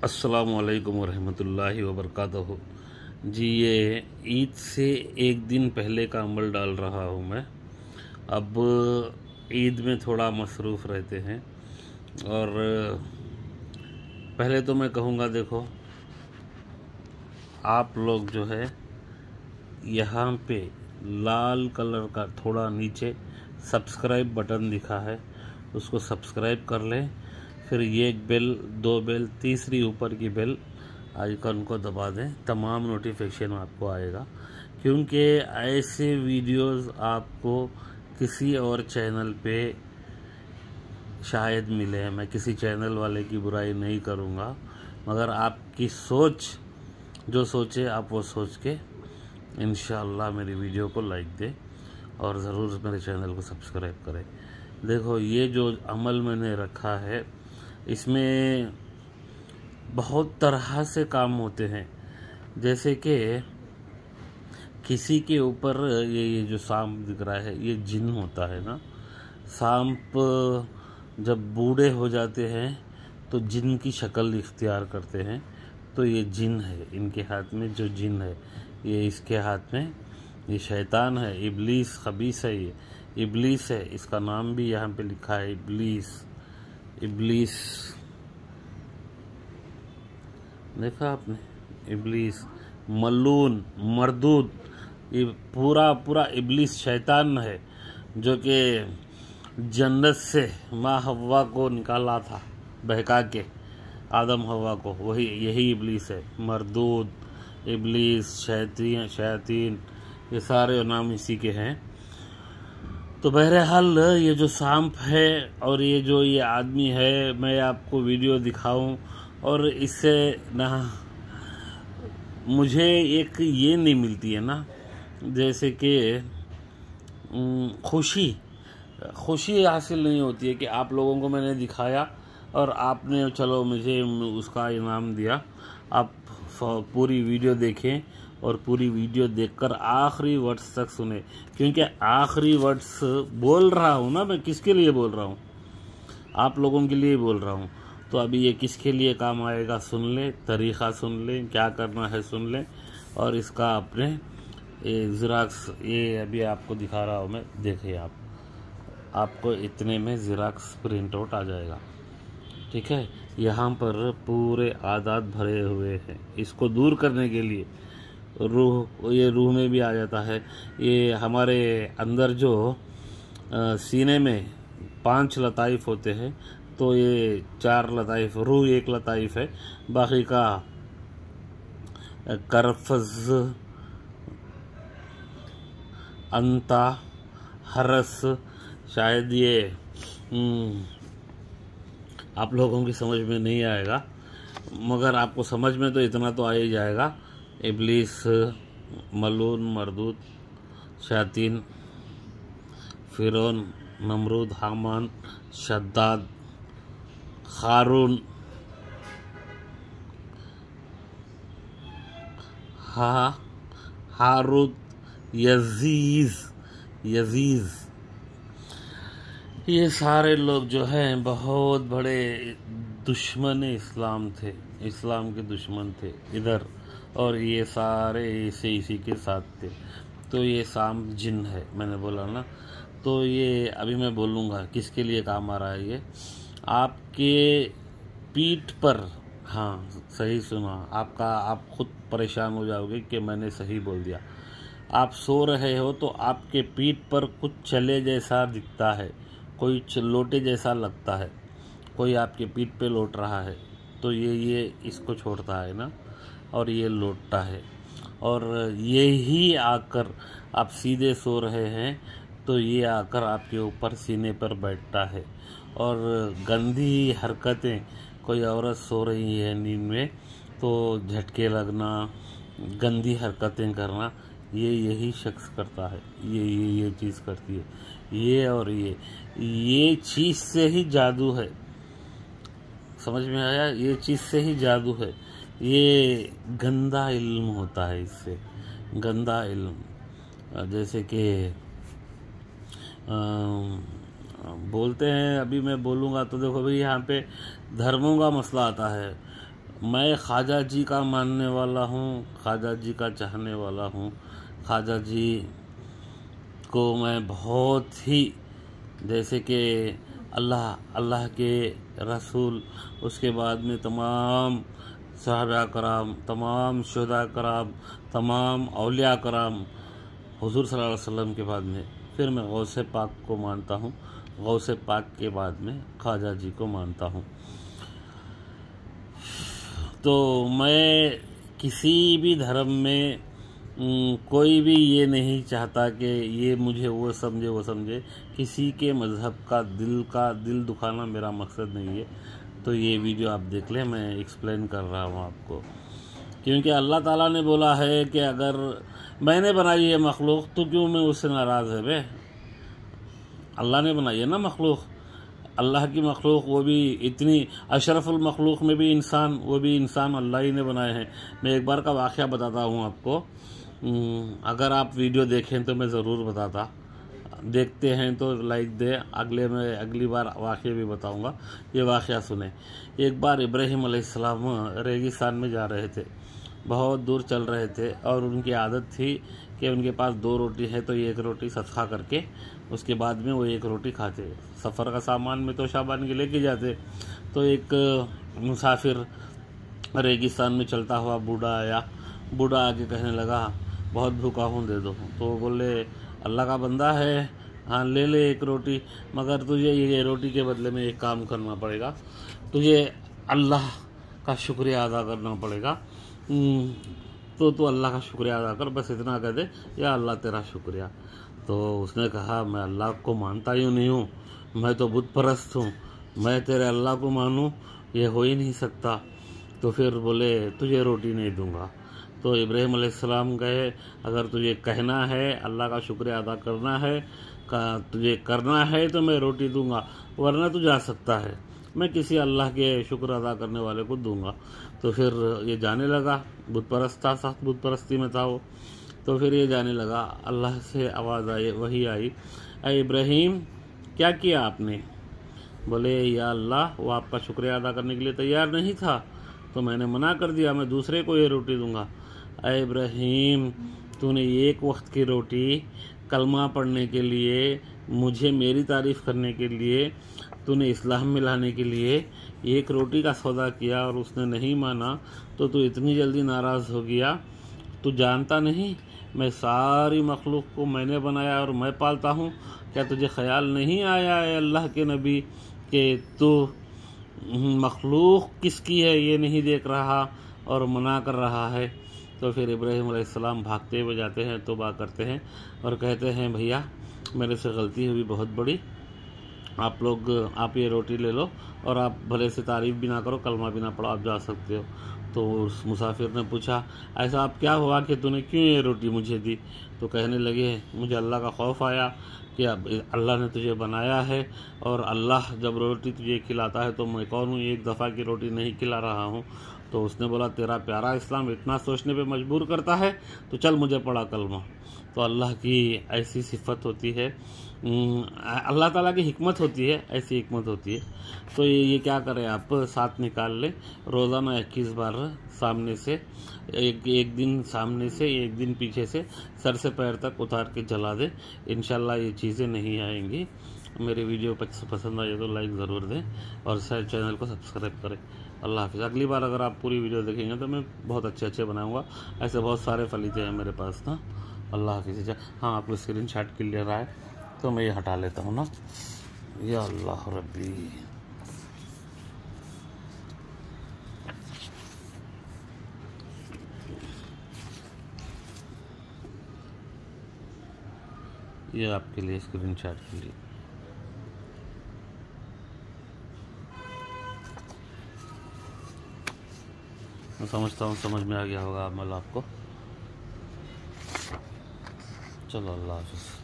अस्सलामुअलैकुम वरहमतुल्लाहि वबरकातुहू। जी, ये ईद से एक दिन पहले का अमल डाल रहा हूँ मैं। अब ईद में थोड़ा मसरूफ़ रहते हैं और पहले तो मैं कहूँगा, देखो आप लोग जो है यहाँ पे लाल कलर का थोड़ा नीचे सब्सक्राइब बटन दिखा है, उसको सब्सक्राइब कर लें। फिर ये एक बेल, दो बेल, तीसरी ऊपर की बेल आइकन को दबा दें, तमाम नोटिफिकेशन आपको आएगा। क्योंकि ऐसे वीडियोस आपको किसी और चैनल पे शायद मिले। मैं किसी चैनल वाले की बुराई नहीं करूँगा, मगर आपकी सोच, जो सोचे आप वो सोच के इंशाअल्लाह मेरी वीडियो को लाइक दें और ज़रूर मेरे चैनल को सब्सक्राइब करें। देखो, ये जो अमल मैंने रखा है, इसमें बहुत तरह से काम होते हैं। जैसे कि किसी के ऊपर ये जो सांप दिख रहा है, ये जिन होता है ना। सांप जब बूढ़े हो जाते हैं तो जिन की शक्ल इख्तियार करते हैं, तो ये जिन है। इनके हाथ में जो जिन है, ये इसके हाथ में ये शैतान है, इब्लीस, खबीस है। ये इब्लीस है, इसका नाम भी यहाँ पे लिखा है, इब्लीस। इब्लीस देखा आपने, इब्लीस, मलून, मरदूद, ये पूरा पूरा इब्लीस शैतान है, जो कि जन्नत से माँ हव्वा को निकाला था बहका के, आदम हव्वा को। वही यही इब्लीस है। मरदूद, इब्लीस, शैतीन, ये सारे नाम इसी के हैं। तो बहरहाल ये जो सांप है और ये आदमी है, मैं आपको वीडियो दिखाऊं और इससे ना मुझे एक ये नहीं मिलती है ना, जैसे कि खुशी हासिल नहीं होती है कि आप लोगों को मैंने दिखाया और आपने चलो मुझे उसका इनाम दिया। आप पूरी वीडियो देखें और पूरी वीडियो देखकर आखिरी वर्ड्स तक सुने, क्योंकि आखिरी वर्ड्स बोल रहा हूँ ना मैं, किसके लिए बोल रहा हूँ? आप लोगों के लिए बोल रहा हूँ। तो अभी ये किसके लिए काम आएगा सुन लें, तरीक़ा सुन लें, क्या करना है सुन लें। और इसका अपने ज़िराक्स, ये अभी आपको दिखा रहा हूँ मैं, देखिए आपको इतने में ज़िराक्स प्रिंट आउट आ जाएगा। ठीक है, यहाँ पर पूरे आदात भरे हुए हैं। इसको दूर करने के लिए ये रूह में भी आ जाता है। ये हमारे अंदर जो सीने में 5 लताइफ होते हैं, तो ये 4 लताइफ, रूह 1 लताइफ है, बाकी का करफज, अंता, हरस, शायद ये आप लोगों की समझ में नहीं आएगा, मगर आपको समझ में तो इतना तो आ ही जाएगा। इब्लीस, मलून, मरदूद, शैतीन, फिरौन, नमरूद, हामान, शद्दाद, खारून, हारूत, यजीज, ये सारे लोग जो हैं बहुत बड़े दुश्मन इस्लाम थे, इस्लाम के दुश्मन थे इधर, और ये सारे इसी के साथ थे। तो ये सांप जिन है, मैंने बोला ना। तो ये अभी मैं बोलूँगा किसके लिए काम आ रहा है। ये आपके पीठ पर, हाँ सही सुना, आप खुद परेशान हो जाओगे कि मैंने सही बोल दिया। आप सो रहे हो तो आपके पीठ पर कुछ चले जैसा दिखता है, कोई लोटे जैसा लगता है, कोई आपके पीठ पे लौट रहा है, तो ये इसको छोड़ता है ना, और ये लौटता है। और यही आकर आप सीधे सो रहे हैं तो ये आकर आपके ऊपर सीने पर बैठता है। और गंदी हरकतें, कोई औरत सो रही है नींद में तो झटके लगना, गंदी हरकतें करना, यही शख्स करता है। ये चीज़ करती है ये, और ये चीज़ से ही जादू है। समझ में आया? ये चीज़ से ही जादू है। ये गंदा इल्म होता है, इससे गंदा इल्म। जैसे कि बोलते हैं, अभी मैं बोलूँगा तो देखो भाई, यहाँ पे धर्मों का मसला आता है। मैं ख्वाजा जी का मानने वाला हूँ, ख्वाजा जी का चाहने वाला हूँ। ख्वाजा जी को मैं बहुत ही, जैसे कि अल्लाह के रसूल, उसके बाद में तमाम सहाबा कराम, तमाम शुहदा कराम, तमाम औलिया कराम, हुजूर सल्लल्लाहु अलैहि वसल्लम के बाद में फिर मैं गौसे पाक को मानता हूँ। गौसे पाक के बाद में ख्वाजा जी को मानता हूँ। तो मैं किसी भी धर्म में कोई भी ये नहीं चाहता कि ये मुझे वो समझे। किसी के मज़हब का दिल दुखाना मेरा मकसद नहीं है। तो ये वीडियो आप देख लें, मैं एक्सप्लेन कर रहा हूँ आपको। क्योंकि अल्लाह ताला ने बोला है कि अगर मैंने बनाई है मखलूक तो क्यों मैं उससे नाराज़ है बे। अल्लाह ने बनाई है ना मखलूक, अल्लाह की मखलूक, वो भी इतनी अशरफुल मखलूक में भी इंसान, वो भी इंसान अल्लाह ही ने बनाए हैं। मैं एक बार का वाक़या बताता हूँ आपको। अगर आप वीडियो देखें तो मैं ज़रूर बताता, देखते हैं तो लाइक दे। अगली बार वाक़या भी बताऊँगा। ये वाक़या सुने। एक बार इब्राहिम अलैहिस्सलाम रेगिस्तान में जा रहे थे, बहुत दूर चल रहे थे, और उनकी आदत थी कि उनके पास 2 रोटी है तो 1 रोटी सदका करके उसके बाद में वो 1 रोटी खाते। सफ़र का सामान में तो शाबान के लेके जाते। तो एक मुसाफिर रेगिस्तान में चलता हुआ बूढ़ा आया। बूढ़ा आके कहने लगा, बहुत भूखा हूँ, दे दो। तो वो बोले, अल्लाह का बंदा है, हाँ ले ले 1 रोटी, मगर तुझे ये रोटी के बदले में एक काम करना पड़ेगा, तुझे अल्लाह का शुक्रिया अदा करना पड़ेगा। तो तू अल्लाह का शुक्रिया अदा कर, बस इतना कह दे, या अल्लाह तेरा शुक्रिया। तो उसने कहा, मैं अल्लाह को मानता ही नहीं हूँ, मैं तो बुत परस्त हूँ, मैं तेरे अल्लाह को मानूँ, ये हो ही नहीं सकता। तो फिर बोले, तुझे रोटी नहीं दूंगा। तो इब्राहिम अलैहिस्सलाम कहे, अगर तुझे कहना है अल्लाह का शुक्रिया अदा करना है, तुझे करना है तो मैं रोटी दूंगा, वरना तू जा सकता है, मैं किसी अल्लाह के शुक्र अदा करने वाले को दूंगा। तो फिर ये जाने लगा, बुत परस्त था, साथ बुत परस्ती में था वो। तो फिर ये जाने लगा, अल्लाह से आवाज़ आई, वही आई, अरे इब्राहिम क्या किया आपने? बोले, या अल्लाह, वो आपका शुक्रिया अदा करने के लिए तैयार नहीं था तो मैंने मना कर दिया, मैं दूसरे को ये रोटी दूंगा। अरे इब्राहिम, तूने 1 वक्त की रोटी कलमा पढ़ने के लिए, मुझे मेरी तारीफ़ करने के लिए, तूने इस्लाम में लाने के लिए 1 रोटी का सौदा किया और उसने नहीं माना तो तू इतनी जल्दी नाराज़ हो गया। तू जानता नहीं मैं सारी मखलूक को मैंने बनाया और मैं पालता हूँ। क्या तुझे ख्याल नहीं आया है अल्लाह के नबी कि तू मखलूक किसकी है ये नहीं देख रहा और मना कर रहा है? तो फिर इब्राहिम अलैहिस्सलाम भागते हुए जाते हैं, तौबा करते हैं और कहते हैं, भैया मेरे से गलती हुई बहुत बड़ी, आप ये रोटी ले लो और आप भले से तारीफ़ भी ना करो, कलमा भी ना पढ़ो, आप जा सकते हो। तो उस मुसाफिर ने पूछा, ऐसा आप क्या हुआ कि तूने क्यों ये रोटी मुझे दी? तो कहने लगे, मुझे अल्लाह का खौफ आया कि अब अल्लाह ने तुझे बनाया है और अल्लाह जब रोटी तुझे खिलाता है तो मैं कौन हूँ, 1 दफ़ा की रोटी नहीं खिला रहा हूँ। तो उसने बोला, तेरा प्यारा इस्लाम इतना सोचने पे मजबूर करता है तो चल मुझे पढ़ा कलमा। तो अल्लाह की ऐसी सिफत होती है, अल्लाह ताला की हिकमत होती है, ऐसी हिकमत होती है। तो ये क्या करें, आप साथ निकाल लें, रोज़ाना 21 बार सामने से, एक दिन सामने से, एक दिन पीछे से, सर से पैर तक उतार के जला दें। इंशाल्लाह ये चीज़ें नहीं आएंगी। मेरे वीडियो पसंद आए तो लाइक ज़रूर दें और चैनल को सब्सक्राइब करें। अल्लाह हाफ़िज़। अगली बार अगर आप पूरी वीडियो देखेंगे तो मैं बहुत अच्छे बनाऊँगा। ऐसे बहुत सारे फलीते हैं मेरे पास ना। अल्लाह हाफ़िज़। हाँ, आपको स्क्रीनशॉट क्लियर आए तो मैं ये हटा लेता हूँ ना। या अल्लाह रब्बी। ये आपके लिए स्क्रीनशॉट के लिए। मैं समझता हूँ समझ में आ गया होगा अमल आपको। चलो, अल्लाह हाफ़िज़।